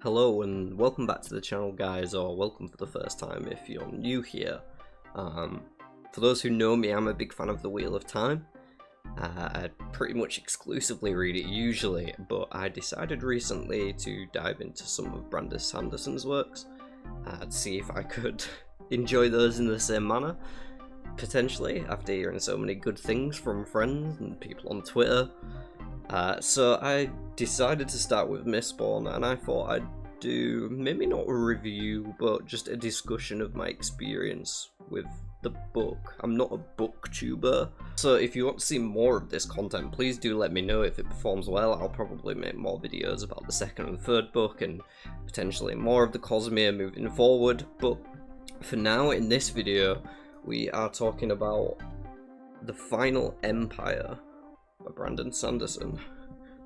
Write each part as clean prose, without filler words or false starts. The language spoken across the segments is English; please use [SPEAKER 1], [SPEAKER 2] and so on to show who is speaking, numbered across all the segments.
[SPEAKER 1] Hello and welcome back to the channel, guys, or welcome for the first time if you're new here. For those who know me, I'm a big fan of the Wheel of Time. I pretty much exclusively read it usually, but I decided recently to dive into some of Brandis Sanderson's works to see if I could enjoy those in the same manner, potentially, after hearing so many good things from friends and people on Twitter. So I decided to start with Mistborn, and I thought I'd do, maybe not a review, but just a discussion of my experience with the book. I'm not a booktuber, so if you want to see more of this content, please do let me know. If it performs well, I'll probably make more videos about the second and third book, and potentially more of the cosmere moving forward. But for now, in this video, we are talking about The Final Empire by Brandon Sanderson,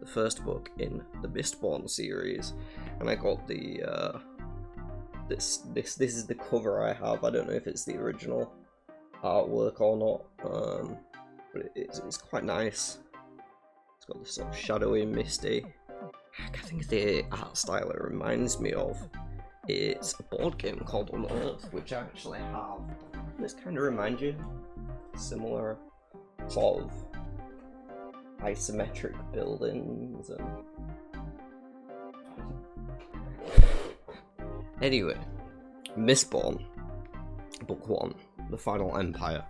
[SPEAKER 1] the first book in the Mistborn series. And I got the this is the cover I have. I don't know if it's the original artwork or not, but it's quite nice. It's got this sort of shadowy, misty, I think the art style it reminds me of, it's a board game called Unearth, which I actually have. This kind of reminds you, similar sort of isometric buildings and anyway, Mistborn, book 1, The Final Empire.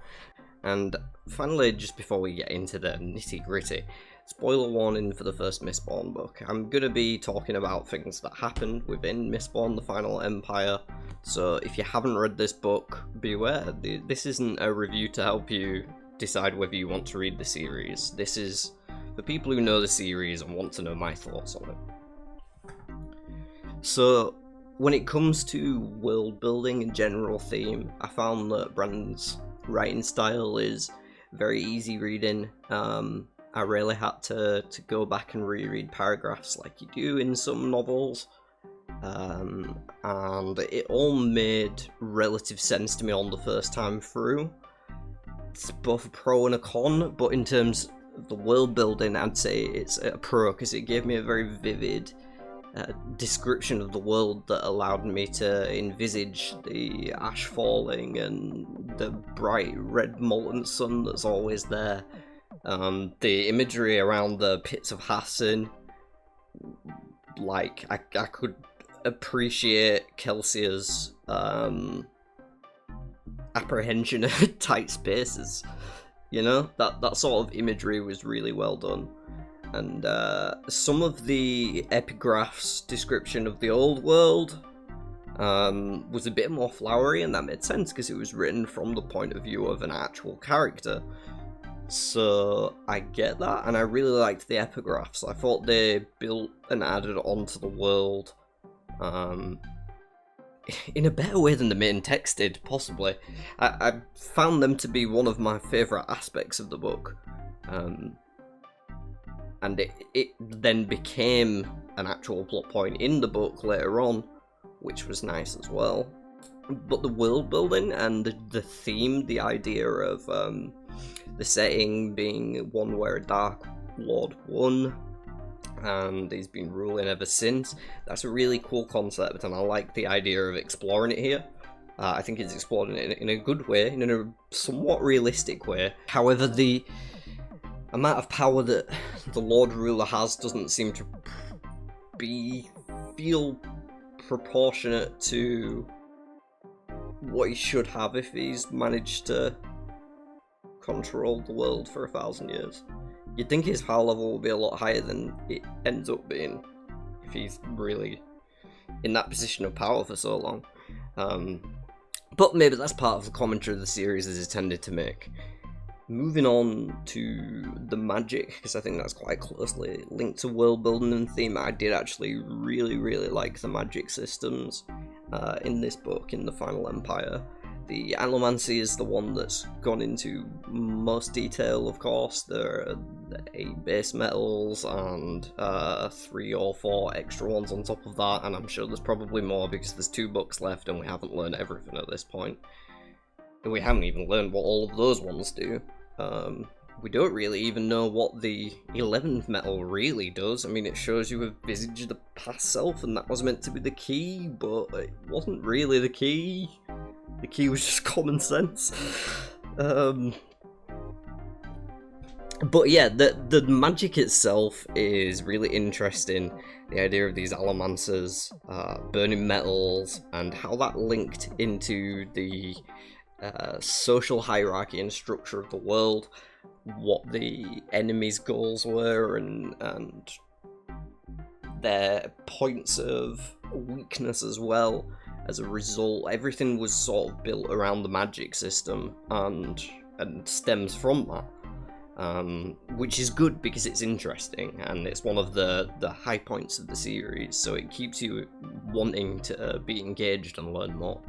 [SPEAKER 1] And finally, just before we get into the nitty-gritty, spoiler warning for the first Mistborn book. I'm gonna be talking about things that happened within Mistborn, The Final Empire, so if you haven't read this book, beware. This isn't a review to help you decide whether you want to read the series. This is for people who know the series and want to know my thoughts on it. So, when it comes to world building and general theme, I found that Brandon's writing style is very easy reading. I really had to go back and reread paragraphs like you do in some novels. And it all made relative sense to me on the first time through. It's both a pro and a con, but in terms of the world building, I'd say it's a pro because it gave me a very vivid description of the world that allowed me to envisage the ash falling and the bright red molten sun that's always there. The imagery around the pits of Hassan, like I could appreciate Kelsey's apprehension of tight spaces. You know, that sort of imagery was really well done. And some of the epigraphs description of the old world was a bit more flowery, and that made sense because it was written from the point of view of an actual character. So I get that, and I really liked the epigraphs. I thought they built and added onto the world in a better way than the main text did, possibly. I found them to be one of my favourite aspects of the book. And it then became an actual plot point in the book later on, which was nice as well. But the world building and the theme, the idea of the setting being one where a Dark Lord won, and he's been ruling ever since, that's a really cool concept, and I like the idea of exploring it here. I think it's explored in a good way, in a somewhat realistic way. However, the amount of power that the Lord Ruler has doesn't seem to feel proportionate to what he should have if he's managed to control the world for 1,000 years. You'd think his power level will be a lot higher than it ends up being if he's really in that position of power for so long. But maybe that's part of the commentary the series is intended to make. Moving on to the magic, because I think that's quite closely linked to world building and theme. I did actually really like the magic systems in this book, in The Final Empire. The allomancy is the one that's gone into most detail, of course. There are 8 base metals and 3 or 4 extra ones on top of that, and I'm sure there's probably more because there's 2 books left and we haven't learned everything at this point. And we haven't even learned what all of those ones do. we don't really even know what the 11th metal really does. I mean, it shows you a visage of the past self, and that was meant to be the key, but it wasn't really the key. The key was just common sense. But yeah, the magic itself is really interesting. The idea of these allomancers, burning metals, and how that linked into the social hierarchy and structure of the world, what the enemy's goals were, and their points of weakness as well. As a result, everything was sort of built around the magic system and stems from that. Which is good because it's interesting and it's one of the high points of the series, so it keeps you wanting to be engaged and learn more.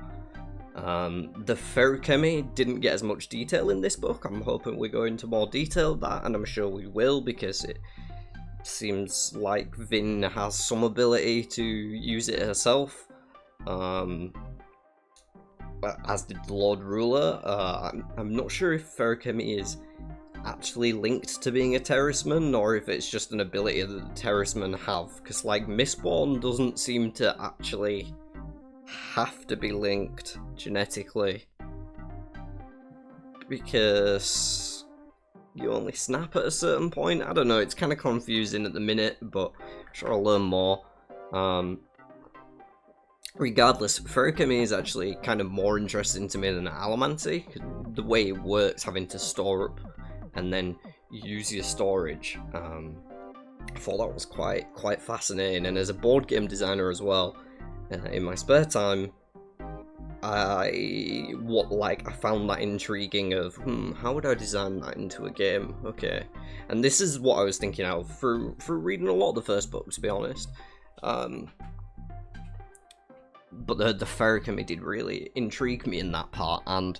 [SPEAKER 1] The feruchemy didn't get as much detail in this book. I'm hoping we go into more detail of that, and I'm sure we will, because it seems like Vin has some ability to use it herself, as did the Lord Ruler. I'm not sure if feruchemy is actually linked to being a terraceman, or if it's just an ability that the terracemen have, because like Mistborn doesn't seem to actually have to be linked genetically, because you only snap at a certain point. I don't know, it's kind of confusing at the minute, but I'm sure I'll learn more. Regardless, feruchemy is actually kind of more interesting to me than allomancy. The way it works, having to store up and then use your storage. I thought that was quite fascinating, and as a board game designer as well, in my spare time, I found that intriguing of, how would I design that into a game? Okay, and this is what I was thinking of through reading a lot of the first book, to be honest. But the feruchemy did really intrigue me in that part, and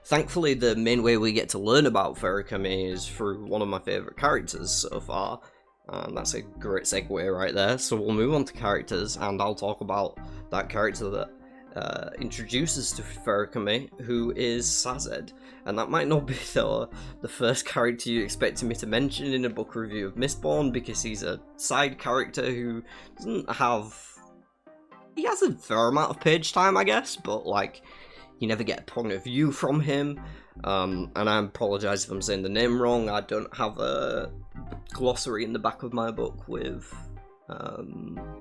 [SPEAKER 1] thankfully the main way we get to learn about feruchemy is through one of my favourite characters so far, and that's a great segue right there. So we'll move on to characters, and I'll talk about that character that introduces to feruchemy, who is Sazed. And that might not be the first character you expected me to mention in a book review of Mistborn, because he's a side character who doesn't have... He has a fair amount of page time, I guess, but like, you never get a point of view from him. And I apologise if I'm saying the name wrong. I don't have a glossary in the back of my book with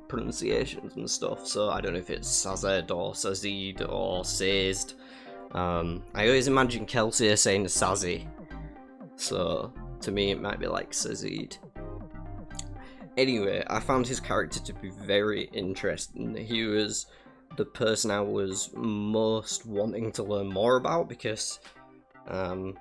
[SPEAKER 1] pronunciations and stuff, so I don't know if it's Sazed or Sazid or Sazed. I always imagine Kelsey saying Sazzy, so to me it might be like Sazid. Anyway, I found his character to be very interesting. He was the person I was most wanting to learn more about, because he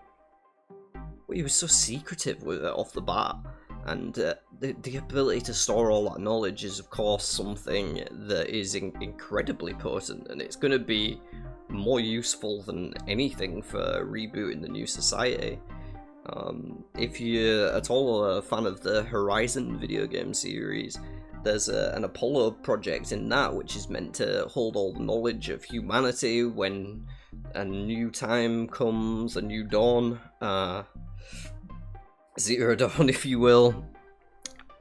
[SPEAKER 1] was so secretive with it off the bat, and the ability to store all that knowledge is of course something that is incredibly potent, and it's going to be more useful than anything for rebooting the new society. If you're at all a fan of the Horizon video game series, there's an Apollo project in that which is meant to hold all the knowledge of humanity when a new time comes, a new dawn, Zero Dawn if you will,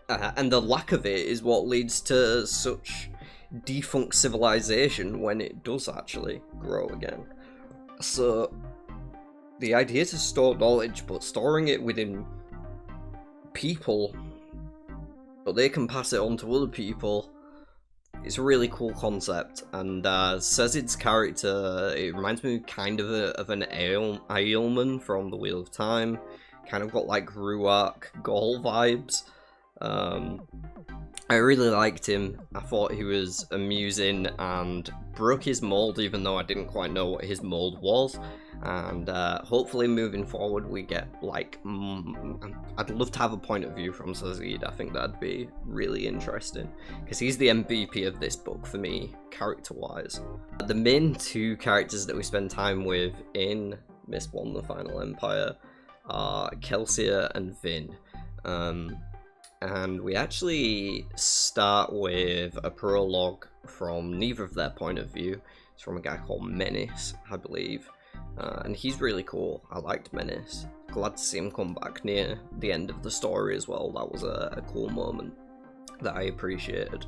[SPEAKER 1] and the lack of it is what leads to such defunct civilization when it does actually grow again. So the idea to store knowledge, but storing it within people, but they can pass it on to other people, it's a really cool concept. And Sezid's character, it reminds me kind of an Ailman from the Wheel of Time. Kind of got like Ruach, Gaul vibes. I really liked him. I thought he was amusing and broke his mold, even though I didn't quite know what his mold was. And hopefully moving forward we get like... I'd love to have a point of view from Sazid. I think that'd be really interesting, because he's the MVP of this book for me, character-wise. The main two characters that we spend time with in Mistborn: The Final Empire are Kelsier and Vin. And we actually start with a prologue from neither of their point of view. It's from a guy called Menace, I believe. And he's really cool. I liked Menace. glad to see him come back near the end of the story as well. That was a cool moment that I appreciated.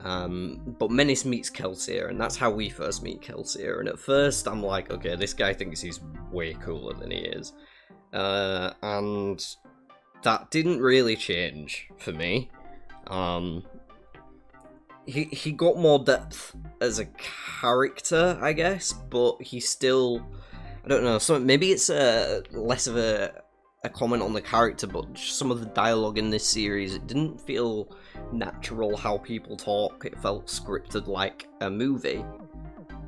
[SPEAKER 1] But Menace meets Kelsier, and that's how we first meet Kelsier. And at first, I'm like, okay, this guy thinks he's way cooler than he is. And that didn't really change for me. He got more depth as a character, I guess, but he's still, I don't know, maybe it's less of a comment on the character, but some of the dialogue in this series, it didn't feel natural how people talk. It felt scripted like a movie.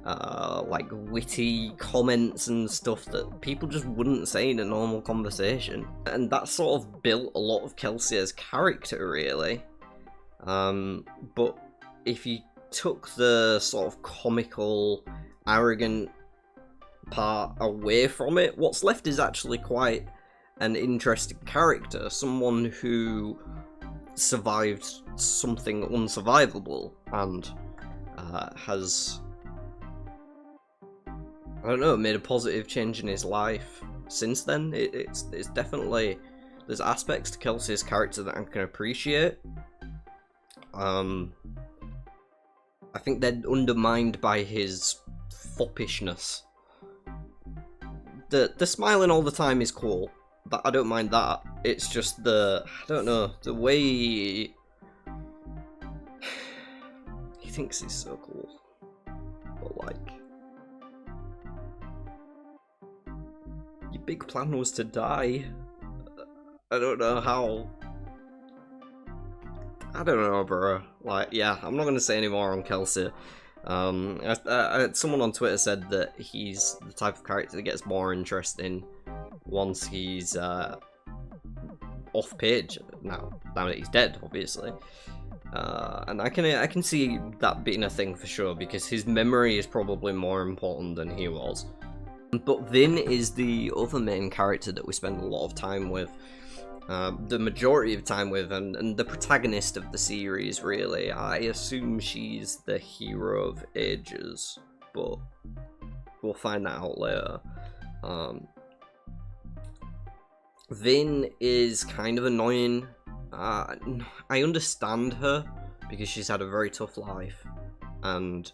[SPEAKER 1] Like witty comments and stuff that people just wouldn't say in a normal conversation. And that sort of built a lot of Kelsier's character, really. But if you took the sort of comical, arrogant part away from it, what's left is actually quite an interesting character. Someone who survived something unsurvivable and has, I don't know, made a positive change in his life since then. It's definitely, there's aspects to Kelsey's character that I can appreciate. I think they're undermined by his foppishness. The smiling all the time is cool. I don't mind that. It's just I don't know, the way he thinks he's so cool. But like, your big plan was to die. I don't know how. I don't know, bro. Like, yeah, I'm not gonna say any more on Kelsier. Someone on Twitter said that he's the type of character that gets more interesting once he's off page. Now that he's dead, obviously, and I can see that being a thing for sure, because his memory is probably more important than he was. But Vin is the other main character that we spend a lot of time with. The majority of time with, and the protagonist of the series, really. I assume she's the hero of ages, but we'll find that out later. Vin is kind of annoying. I understand her, because she's had a very tough life, and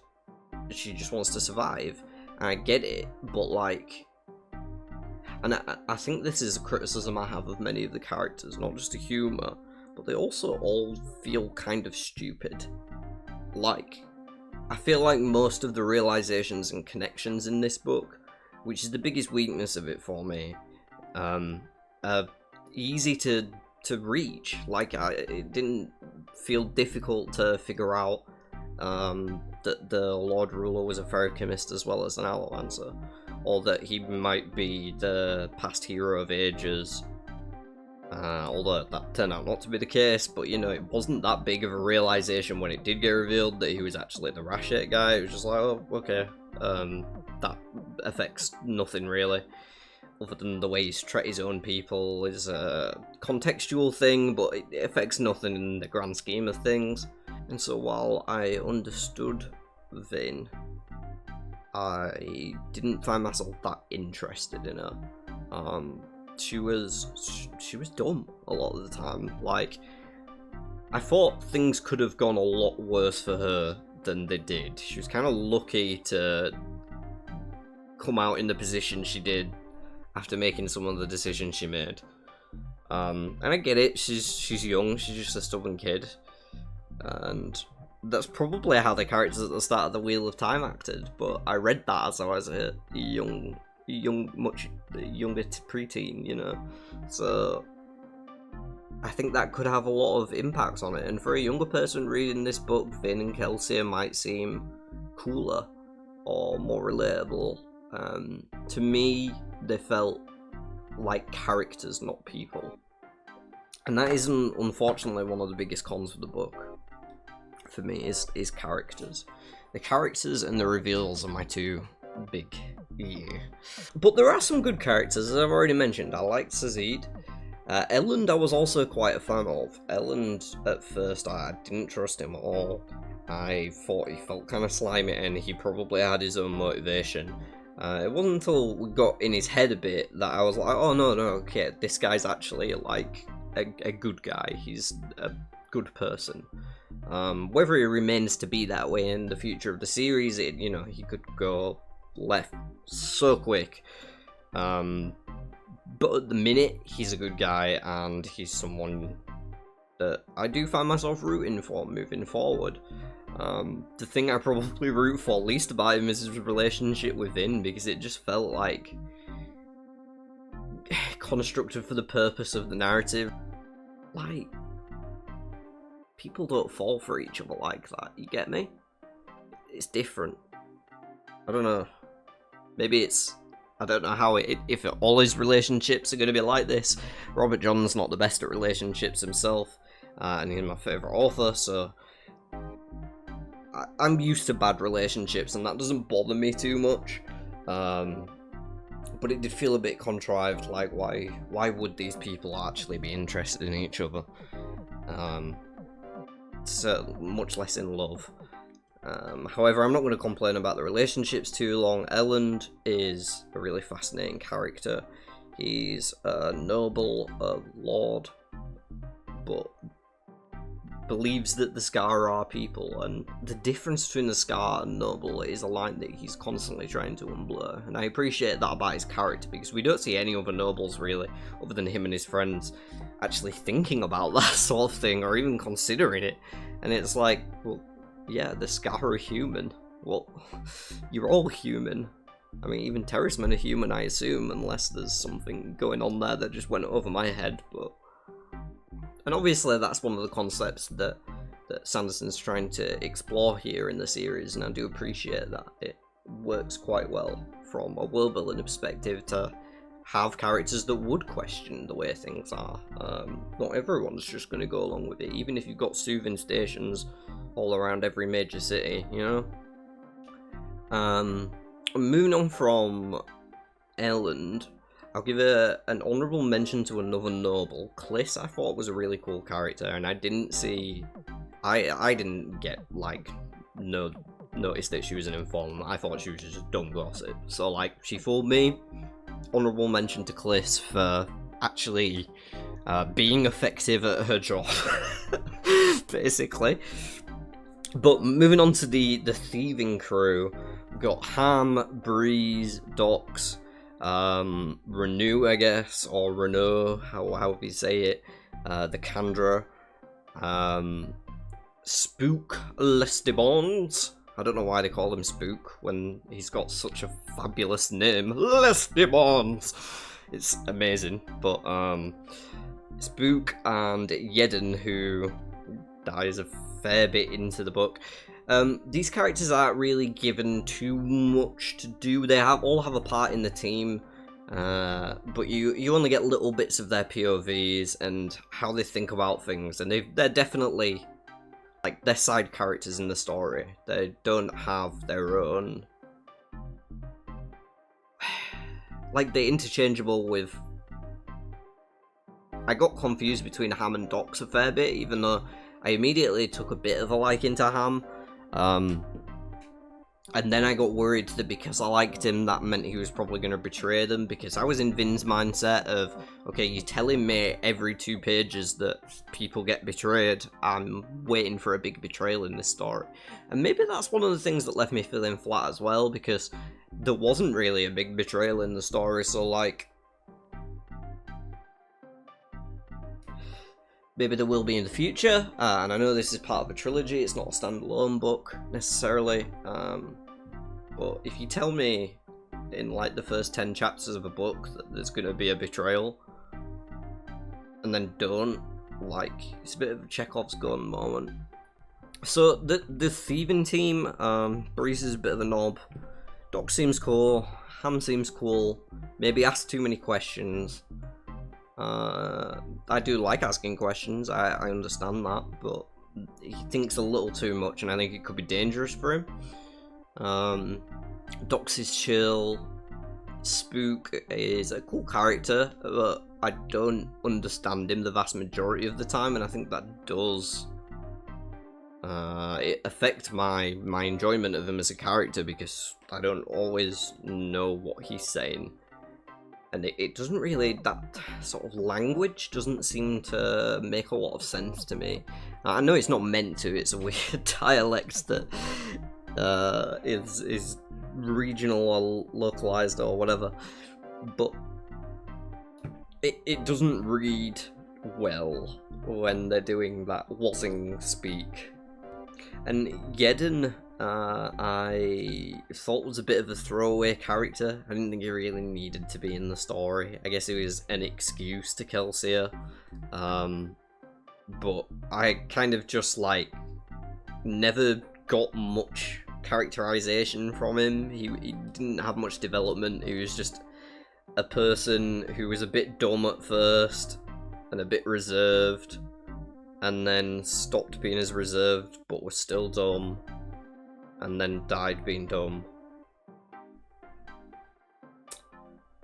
[SPEAKER 1] she just wants to survive, and I get it, but like, and I think this is a criticism I have of many of the characters, not just the humour, but they also all feel kind of stupid. Like, I feel like most of the realizations and connections in this book, which is the biggest weakness of it for me, are easy to reach. Like, it didn't feel difficult to figure out that the Lord Ruler was a Ferrochemist as well as an Allomancer, or that he might be the past hero of ages, although that turned out not to be the case. But you know, it wasn't that big of a realization when it did get revealed that he was actually the Rashate guy. It was just like, oh, okay, that affects nothing really, other than the way he's treated his own people is a contextual thing, but it affects nothing in the grand scheme of things. And so while I understood Vin, I didn't find myself that interested in her. She was dumb a lot of the time. Like, I thought things could have gone a lot worse for her than they did. She was kind of lucky to come out in the position she did after making some of the decisions she made. And I get it, she's young, she's just a stubborn kid, and that's probably how the characters at the start of the Wheel of Time acted, but I read that as I was a much younger preteen, you know, so I think that could have a lot of impacts on it. And for a younger person reading this book, Vin and Kelsier might seem cooler or more relatable. To me, they felt like characters, not people, and that isn't, unfortunately, one of the biggest cons of the book for me, is characters. The characters and the reveals are my two big But there are some good characters, as I've already mentioned. I liked Sazid. Elend I was also quite a fan of. Elend, at first, I didn't trust him at all. I thought he felt kind of slimy, and he probably had his own motivation. It wasn't until we got in his head a bit that I was like, oh no, okay, this guy's actually like a good guy. He's a good person. Whether he remains to be that way in the future of the series, he could go left so quick. But at the minute, he's a good guy, and he's someone that I do find myself rooting for moving forward. The thing I probably root for least about him is his relationship with Vin, because it just felt like constructed for the purpose of the narrative. Like, people don't fall for each other like that, you get me? It's different. I don't know. Maybe it's... I don't know how if all his relationships are going to be like this. Robert John's not the best at relationships himself, and he's my favourite author, so... I'm used to bad relationships, and that doesn't bother me too much. But it did feel a bit contrived, like why would these people actually be interested in each other? So much less in love. However, I'm not going to complain about the relationships too long. Elend is a really fascinating character. He's a noble, a lord, but believes that the Scar are people, and the difference between the Scar and noble is a line that he's constantly trying to unblur, and I appreciate that about his character, because we don't see any other nobles really, other than him and his friends, actually thinking about that sort of thing, or even considering it, and it's like, well, yeah, the Scar are human. Well, you're all human. I mean, even Terracemen are human, I assume, unless there's something going on there that just went over my head, but... And obviously that's one of the concepts that Sanderson's trying to explore here in the series, and I do appreciate that. It works quite well from a world-building perspective to have characters that would question the way things are. Not everyone's just going to go along with it, even if you've got soothing stations all around every major city, you know? Moving on from Elend, I'll give an honourable mention to another noble. Kliss I thought was a really cool character, and I didn't see... I didn't get, like, notice that she was an informant. I thought she was just dumb gossip. So, like, she fooled me. Honourable mention to Kliss for actually being effective at her job, basically. But moving on to the thieving crew, we've got Ham, Breeze, Dox, Renew, I guess, or Renault, however you say it, the Candra, Spook Lestibons. I don't know why they call him Spook when he's got such a fabulous name, Lestibons. It's amazing, but Spook and Geddon, who dies a fair bit into the book. These characters aren't really given too much to do. They all have a part in the team, but you only get little bits of their POVs and how they think about things, and they're definitely, like, they're side characters in the story. They don't have their own... Like, they're interchangeable with... I got confused between Ham and Dox a fair bit, even though I immediately took a bit of a liking to Ham. And then I got worried that because I liked him, that meant he was probably going to betray them, because I was in Vin's mindset of, okay, you're telling me every 2 pages that people get betrayed. I'm waiting for a big betrayal in this story. And maybe that's one of the things that left me feeling flat as well, because there wasn't really a big betrayal in the story, so, like, maybe there will be in the future, and I know this is part of a trilogy, it's not a standalone book, necessarily, but if you tell me in, like, the first 10 chapters of a book that there's going to be a betrayal, and then don't, like, it's a bit of a Chekhov's gun moment. So, the thieving team, Breeze is a bit of a knob, Doc seems cool, Ham seems cool, maybe ask too many questions. I do like asking questions, I understand that, but he thinks a little too much, and I think it could be dangerous for him. Dox is chill, Spook is a cool character, but I don't understand him the vast majority of the time, and I think that does it affects my enjoyment of him as a character, because I don't always know what he's saying. And it doesn't really, that sort of language doesn't seem to make a lot of sense to me. I know it's not meant to, it's a weird dialect that is regional or localized or whatever, but it doesn't read well when they're doing that Wassing speak. And Geddon, I thought was a bit of a throwaway character. I didn't think he really needed to be in the story. I guess it was an excuse to kill Seer. But I kind of just, like, never got much characterization from him. He didn't have much development. He was just a person who was a bit dumb at first and a bit reserved, and then stopped being as reserved but was still dumb, and then died being dumb.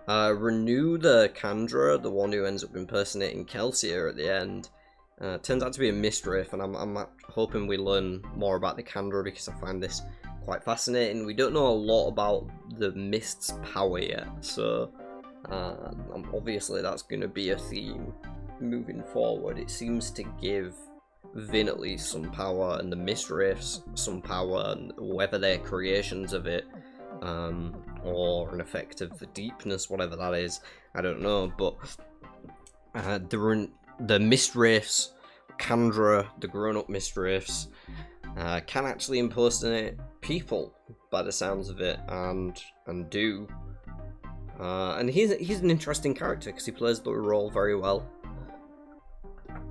[SPEAKER 1] Renew the Chandra, the one who ends up impersonating Kelsier at the end, turns out to be a Mistriff, and I'm hoping we learn more about the Chandra, because I find this quite fascinating. We don't know a lot about the Mist's power yet, so obviously that's going to be a theme moving forward. It seems to give Vin at least some power, and the Mistriffs some power, and whether they're creations of it, or an effect of the deepness, whatever that is, I don't know. But the Mistriffs, Chandra, the grown-up Mistriffs, can actually impersonate people by the sounds of it, and do. And he's an interesting character because he plays the role very well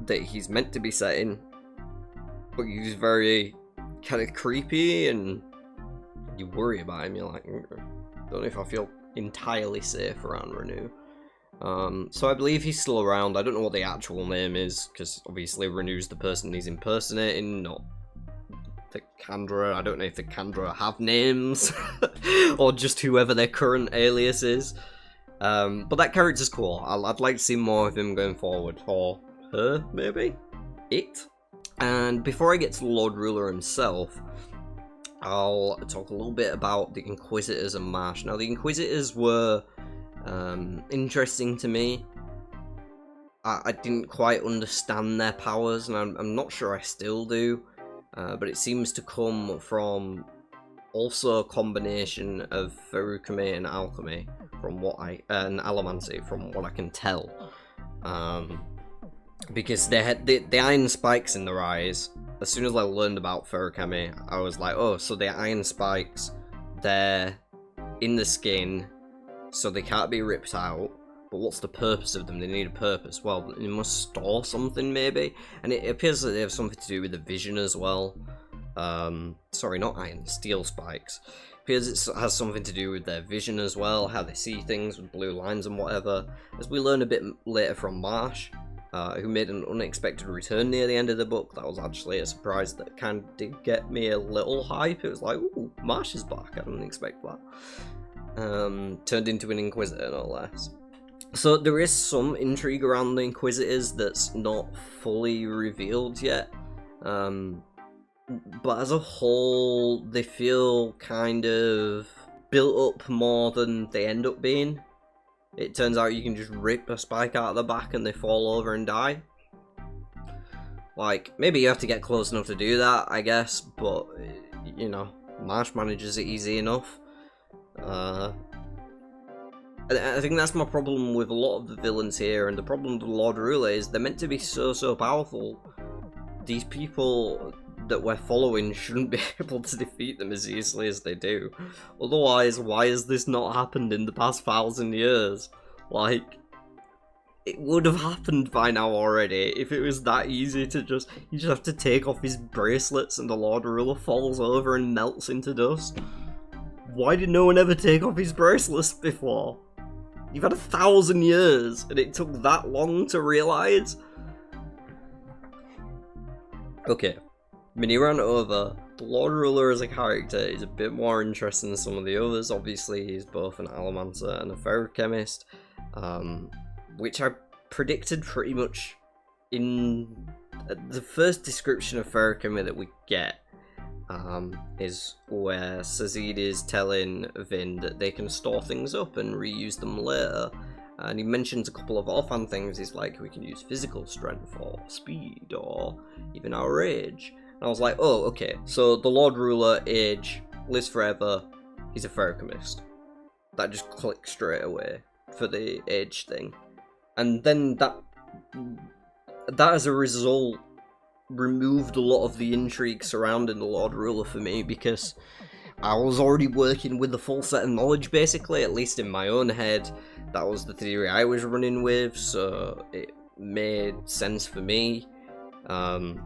[SPEAKER 1] that he's meant to be set in, but he's very kind of creepy, and you worry about him. You're like, don't know if I feel entirely safe around Renew. So I believe he's still around. I don't know what the actual name is, because obviously Renew's the person he's impersonating, not the Chandra. I don't know if the Chandra have names, or just whoever their current alias is. But that character's cool. I'd like to see more of him going forward, or her, maybe? It? And before I get to the Lord Ruler himself, I'll talk a little bit about the Inquisitors and Marsh. Now, the Inquisitors were interesting to me. I didn't quite understand their powers, and I'm not sure I still do, but it seems to come from also a combination of Feruchemy and alchemy, and allomancy, from what I can tell. Because they had the iron spikes in their eyes. As soon as I learned about Feruchemy, I was like, oh, so the iron spikes, they're in the skin, so they can't be ripped out. But what's the purpose of them? They need a purpose. Well, they must store something, maybe. And it appears that they have something to do with the vision as well. Sorry, not iron, steel spikes. Appears it has something to do with their vision as well, how they see things with blue lines and whatever. As we learn a bit later from Marsh, who made an unexpected return near the end of the book. That was actually a surprise that kind of did get me a little hype. It was like, ooh, Marsh is back. I didn't expect that. Turned into an Inquisitor, no less. So there is some intrigue around the Inquisitors that's not fully revealed yet. But as a whole, they feel kind of built up more than they end up being. It turns out you can just rip a spike out of the back and they fall over and die. Like, maybe you have to get close enough to do that, I guess, but, you know, Marsh manages it easy enough. I think that's my problem with a lot of the villains here, and the problem with the Lord Ruler is they're meant to be so powerful. These people that we're following shouldn't be able to defeat them as easily as they do. Otherwise, why has this not happened in the past 1,000 years? Like, it would have happened by now already if it was that easy to just... You just have to take off his bracelets and the Lord Ruler falls over and melts into dust. Why did no one ever take off his bracelets before? You've had 1,000 years and it took that long to realise? Okay. Mini rant over. The Lord Ruler as a character is a bit more interesting than some of the others. Obviously, he's both an allomancer and a feruchemist, which I predicted pretty much in the first description of Ferrochrome that we get is where Sazid is telling Vin that they can store things up and reuse them later. And he mentions a couple of offhand things. He's like, we can use physical strength or speed or even our age. And I was like, oh, okay. So the Lord Ruler, age, lives forever. He's a ferrochromist. That just clicked straight away for the age thing. And then that as a result removed a lot of the intrigue surrounding the Lord Ruler for me, because I was already working with the full set of knowledge, basically, at least in my own head. That was the theory I was running with, so it made sense for me. And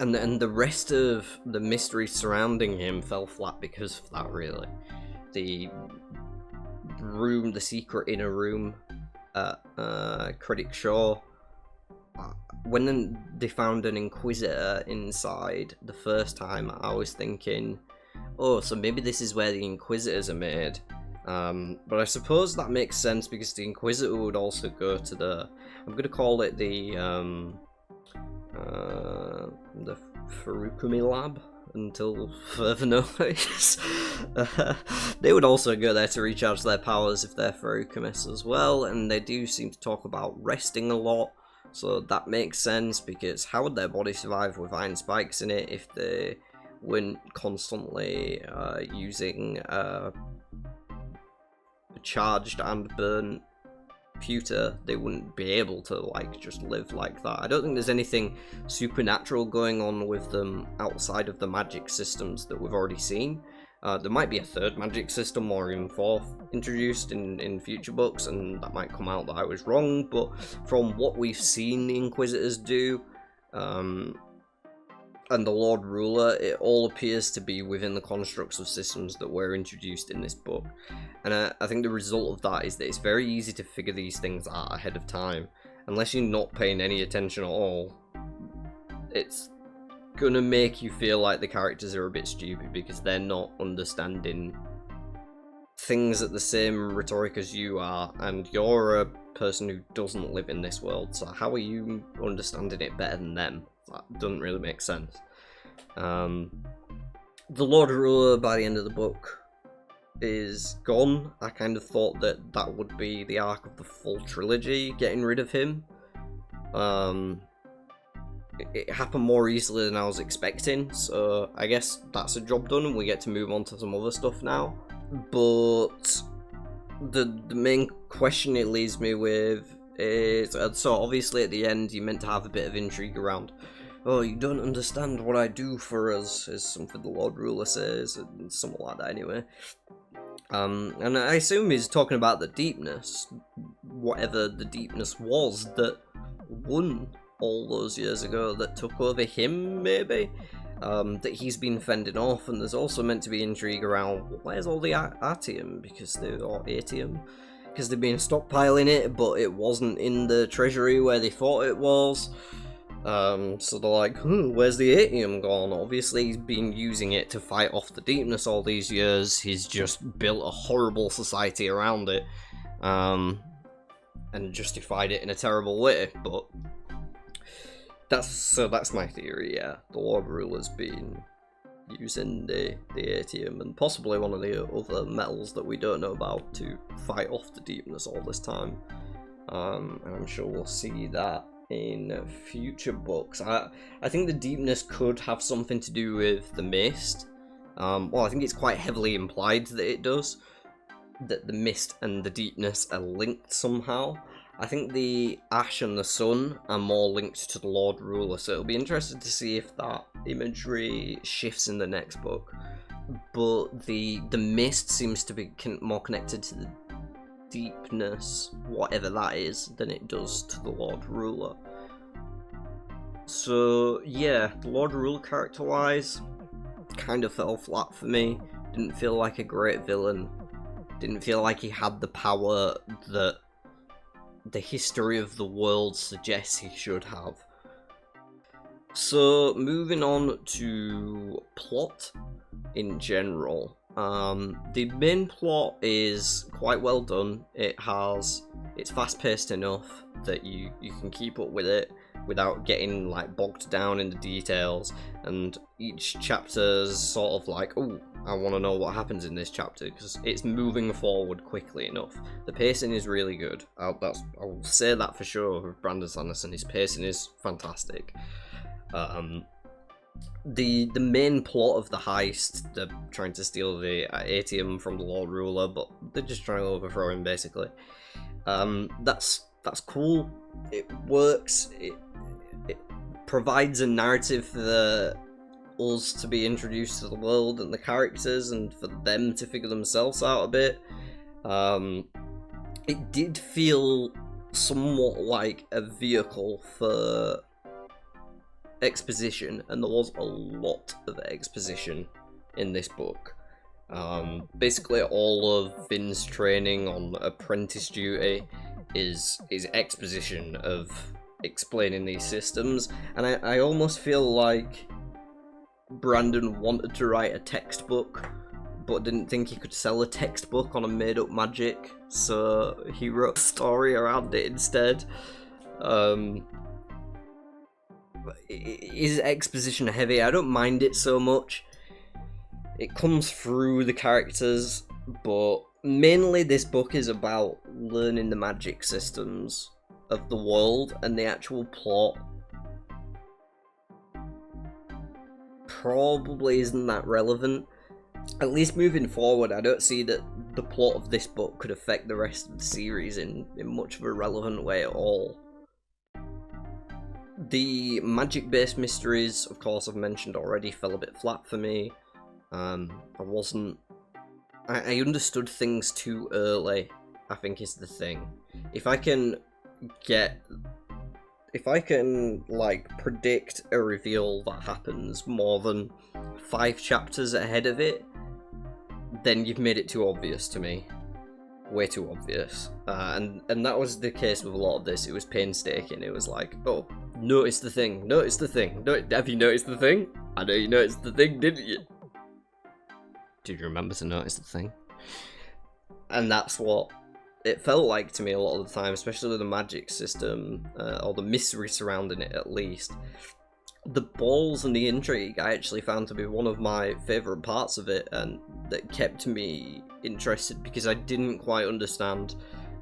[SPEAKER 1] the rest of the mystery surrounding him fell flat because of that, really. The room, the secret inner room at Critic Shaw, when they found an Inquisitor inside the first time, I was thinking, oh, so maybe this is where the Inquisitors are made. But I suppose that makes sense because the Inquisitor would also go to the, I'm going to call it the Ferrochrome lab until further notice. They would also go there to recharge their powers if they're ferrochromists as well, and they do seem to talk about resting a lot, so that makes sense, because how would their body survive with iron spikes in it if they weren't constantly using a charged and burnt pewter? They wouldn't be able to, like, just live like that. I don't think there's anything supernatural going on with them outside of the magic systems that we've already seen. There might be a third magic system or even fourth introduced in future books, and that might come out that I was wrong, but from what we've seen the Inquisitors do, and the Lord Ruler, it all appears to be within the constructs of systems that were introduced in this book. And I think the result of that is that it's very easy to figure these things out ahead of time. Unless you're not paying any attention at all, it's gonna make you feel like the characters are a bit stupid because they're not understanding things at the same rhetoric as you are, and you're a person who doesn't live in this world, so how are you understanding it better than them? That doesn't really make sense. The Lord Ruler, by the end of the book, is gone. I kind of thought that that would be the arc of the full trilogy, getting rid of him. It happened more easily than I was expecting, so I guess that's a job done and we get to move on to some other stuff now. But the main question it leaves me with is, so obviously at the end you meant to have a bit of intrigue around, oh, you don't understand what I do for us, is something the Lord Ruler says, and something like that anyway. And I assume he's talking about the deepness, whatever the deepness was that won all those years ago, that took over him, maybe? That he's been fending off, and there's also meant to be intrigue around, where's all the atium, because because they've been stockpiling it, but it wasn't in the treasury where they thought it was. So they're like, where's the atium gone? Obviously he's been using it to fight off the deepness all these years. He's just built a horrible society around it, and justified it in a terrible way, but that's my theory, yeah. The Lord Ruler's been using the atium and possibly one of the other metals that we don't know about to fight off the deepness all this time. And I'm sure we'll see that in future books. I think the deepness could have something to do with the mist. Well, I think it's quite heavily implied that it does, that the mist and the deepness are linked somehow. I think the ash and the sun are more linked to the Lord Ruler, so it'll be interesting to see if that imagery shifts in the next book. But the mist seems to be more connected to the deepness, whatever that is, than it does to the Lord Ruler. So yeah, the Lord Ruler character-wise kind of fell flat for me. Didn't feel like a great villain. Didn't feel like he had the power that the history of the world suggests he should have. So moving on to plot in general. The main plot is quite well done. It's fast-paced enough that you can keep up with it. without getting like bogged down in the details, and each chapter's sort of like, oh, I want to know what happens in this chapter, because it's moving forward quickly enough. The pacing is really good. I'll say that for sure with Brandon Sanderson. His pacing is fantastic. The main plot of the heist, they're trying to steal the ATM from the Lord Ruler, but they're just trying to overthrow him basically. That's cool. It works. It provides a narrative for us to be introduced to the world and the characters, and for them to figure themselves out a bit. It did feel somewhat like a vehicle for exposition, and there was a lot of exposition in this book. Basically all of Finn's training on apprentice duty is exposition of explaining these systems, and I almost feel like Brandon wanted to write a textbook but didn't think he could sell a textbook on a made-up magic, so he wrote a story around it instead. Is exposition heavy? I don't mind it so much. It comes through the characters, but mainly this book is about learning the magic systems of the world, and the actual plot probably isn't that relevant. At least moving forward, I don't see that the plot of this book could affect the rest of the series in much of a relevant way at all. The magic-based mysteries, of course, I've mentioned already, fell a bit flat for me. I understood things too early, I think is the thing. If I can like predict a reveal that happens more than 5 chapters ahead of it, then you've made it too obvious to me. Way too obvious. And that was the case with a lot of this. It was painstaking. It was like, oh, notice the thing, notice the thing. Have you noticed the thing? I know you noticed the thing, didn't you? Did you remember to notice the thing? And that's what it felt like to me a lot of the time, especially with the magic system, or the mystery surrounding it at least. The balls and the intrigue I actually found to be one of my favourite parts of it, and that kept me interested, because I didn't quite understand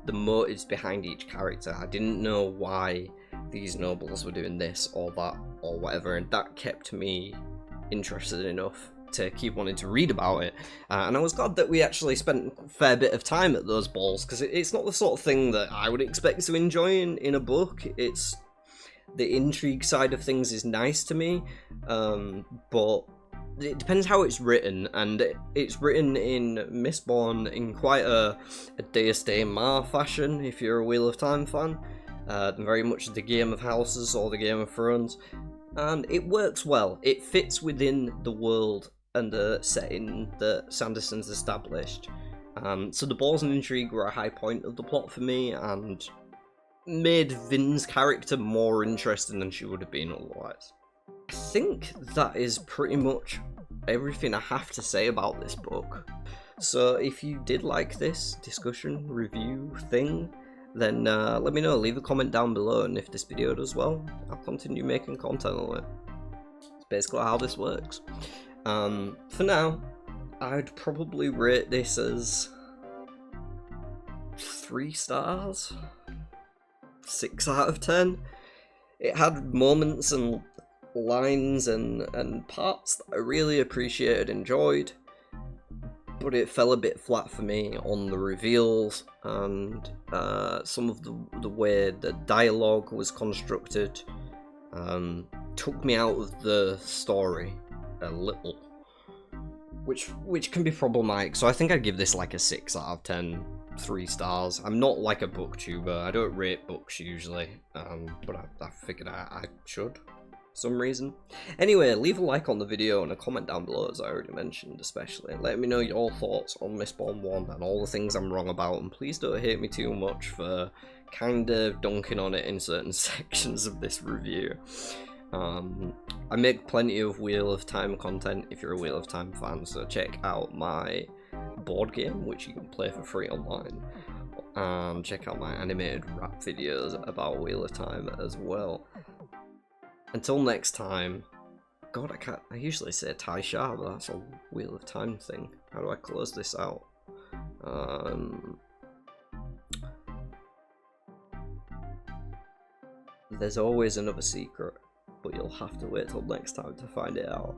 [SPEAKER 1] the motives behind each character. I didn't know why these nobles were doing this or that or whatever, and that kept me interested enough to keep wanting to read about it. And I was glad that we actually spent a fair bit of time at those balls, because it's not the sort of thing that I would expect to enjoy in a book. It's the intrigue side of things is nice to me, but it depends how it's written, and it's written in Mistborn in quite a Deus Ex Machina fashion, if you're a Wheel of Time fan. Very much the Game of Houses or the Game of Thrones, and it works well. It fits within the world and the setting that Sanderson's established. So the balls and intrigue were a high point of the plot for me, and made Vin's character more interesting than she would have been otherwise. I think that is pretty much everything I have to say about this book. So if you did like this discussion review thing, then let me know. Leave a comment down below, and if this video does well, I'll continue making content on it. It's basically how this works. For now, I'd probably rate this as 3 stars, 6 out of 10. It had moments and lines and parts that I really appreciated, enjoyed, but it fell a bit flat for me on the reveals and some of the way the dialogue was constructed. Took me out of the story a little, which can be problematic. So I think I'd give this like a 6 out of 10, 3 stars. I'm not like a booktuber. I don't rate books usually, but I figured I should for some reason. Anyway, leave a like on the video and a comment down below, as I already mentioned, especially. Let me know your thoughts on Mistborn 1 and all the things I'm wrong about, and please don't hate me too much for kind of dunking on it in certain sections of this review. I make plenty of Wheel of Time content if you're a Wheel of Time fan, so check out my board game, which you can play for free online, and check out my animated rap videos about Wheel of Time as well. until next time. God, I usually say Tai'Shar, but that's a Wheel of Time thing. How do I close this out? There's always another secret, but you'll have to wait till next time to find it out.